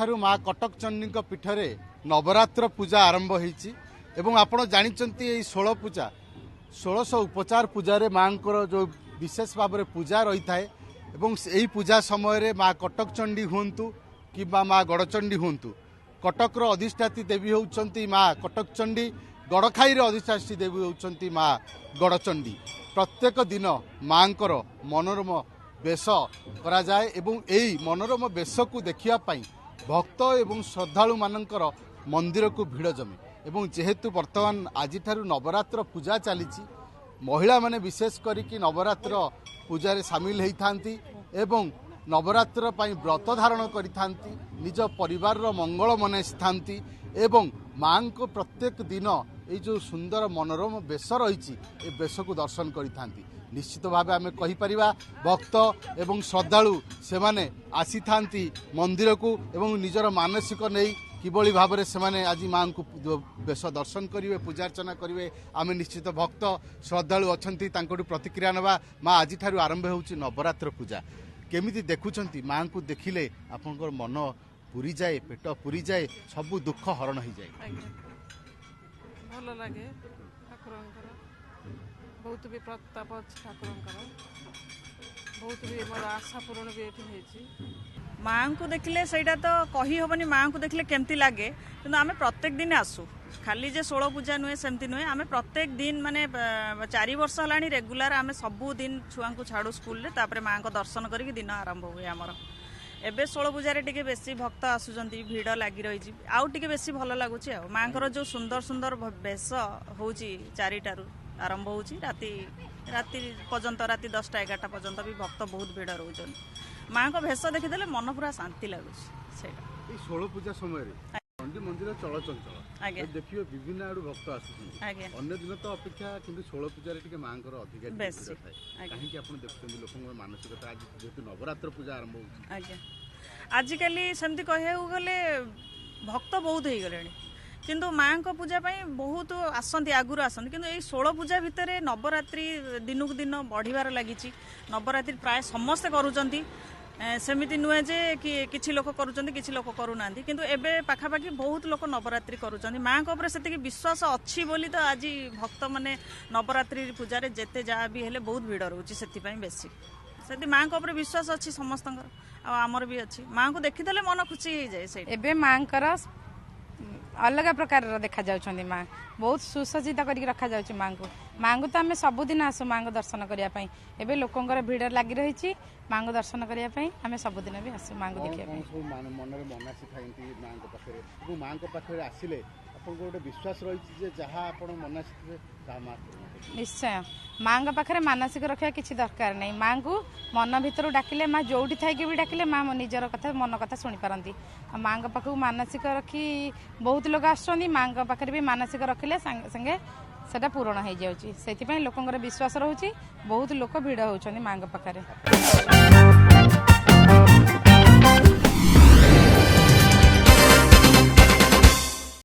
ठारू माँ कटक चंडी पीठरे नवरात्र पूजा आरंभ होती एवं आपण जानते 16 पूजा 1600 उपचार पूजा माँ जो विशेष भाव में पूजा रही है एवं यही पूजा समय माँ कटक चंडी हूँ कि माँ गड़चंडी हूँ कटक अधिष्ठात्री देवी होती माँ कटक चंडी गड़खाई अधिष्ठात्री देवी होती माँ गड़चंडी प्रत्येक दिन माँ मनोरम बेश करा जाए एवं यही मनोरम बेश को देखापी भक्त एवं श्रद्धालु मानकर मंदिर को भिड़ जमे एवं जेहेतु वर्तमान आज नवरात्र पूजा चली महिला माने विशेष करिकी नवरात्र पूजा सामिल होती एवं नवरात्र व्रत धारण करिथांती निज परिवार मंगल मनाई एवं माँ को प्रत्येक दिन ये जो सुंदर मनोरम बेश रही बेश को दर्शन करिथांती निश्चित भाव आम कहीपर भक्त एवं श्रद्धालु से माने आसी थांती मंदिर को एवं निजर मानसिक नहीं किभली भाव में से आज माँ को बेश दर्शन करेंगे पूजा अर्चना करेंगे आम निश्चित भक्त श्रद्धालु अच्छा प्रतिक्रिया नवा माँ आज आरंभ हो नवरात्र पूजा केमिति देखुंट माँ को देखिले आपंकर मन पूरी जाए पेट पूरी जाए सबू दुख हरण हो जाए भल लगे ठाकुर बहुत भी प्रताप ठाकुर बहुत भी मोर आशा पूरण भी ये माँ को देखले सहीटा तो कही हेनी माँ को देखले केमती लगे कि आम प्रत्येक दिन आसू खाली जे 16 पूजा नुहे सेमती नुहे आम प्रत्येक दिन माने 4 वर्ष है रेगुलार आम सबू दिन छुआ को छाड़ू स्कूल तापर माँ को दर्शन करके दिन आरंभ हुए आमर एबे 16 पूजा टे बेसी भक्त आसुचंती भीड़ लगी रही आउ टे बेसी भल लगुच माँ जो सुंदर सुंदर बेश हो 4टारू आरंभ हो राति पर्यंत राति 10टा 11टा पर्यंत भी भक्त बहुत भीड़ रोचन माँ को भेष देखीदे मन पूरा शांति लगुच 16 पूजा समय चंडी मंदिर चलचंचल देखिए विभिन्न आड़ भक्त अन्य दिन तो अपेक्षा किंतु 16 पूजा रे माँ अधिक कहीं आप देखते लोक मानसिकता आज जेहेतु नवरात्र पूजा आरंभ हो आजिकल सेमती कह गले भक्त बहुत हो गले किंतु माँ को पूजा बहुत आसती आगुरी आसती किंतु यही 16 पूजा भितर नवरात्रि दिन को दिन बढ़िबार लगी नवरात्रि प्राय समस्ते करूचंती सेमिति नुहे जे कि किछि लोक करूचंती किछि लोक करूना किंतु एबे पाखापाखि बहुत लोक नवरात्रि करूचंती माँ को ऊपर सेतिकी विश्वास अच्छी बोली तो आज भक्त माने नवरात्रि पूजा रे जेते जहाँ भी हेले बहुत भीड़ रोची से बेसी से माँ को ऊपर विश्वास अच्छी समस्तंकर आमर भी अच्छी माँ को देखीदेले मन खुशी हो जाए से एबे माँ अलग प्रकार देखा जाउछंदी माँ बहुत सुसज्जित करके रखा जाउछि माँ को तो आम सबुदिन आसु माँ को दर्शन करने एबे लोकंकर भीड़ लगी रही माँ को दर्शन करने आम सबुदिन भी आसु माँ को देखा माँ पाखे आसिले गोटे विश्वास रही जहाँ मनासी निश्चय माँ पाखे मानसिक रखा किसी दरकार नहीं माँ को मन भीतर डाकिले माँ जोटी थी भी डाकिले माँ निजर कथा मन कथा शुणी पारती माँ पाख मानसिक रखी बहुत लोग आसुँच माँ पाखे भी मानसिक रखिले संगे सेटा पूरण हो जाऊँगी से लोकंर विश्वास रोचे बहुत लोक भिड़ होती माँ पाखे।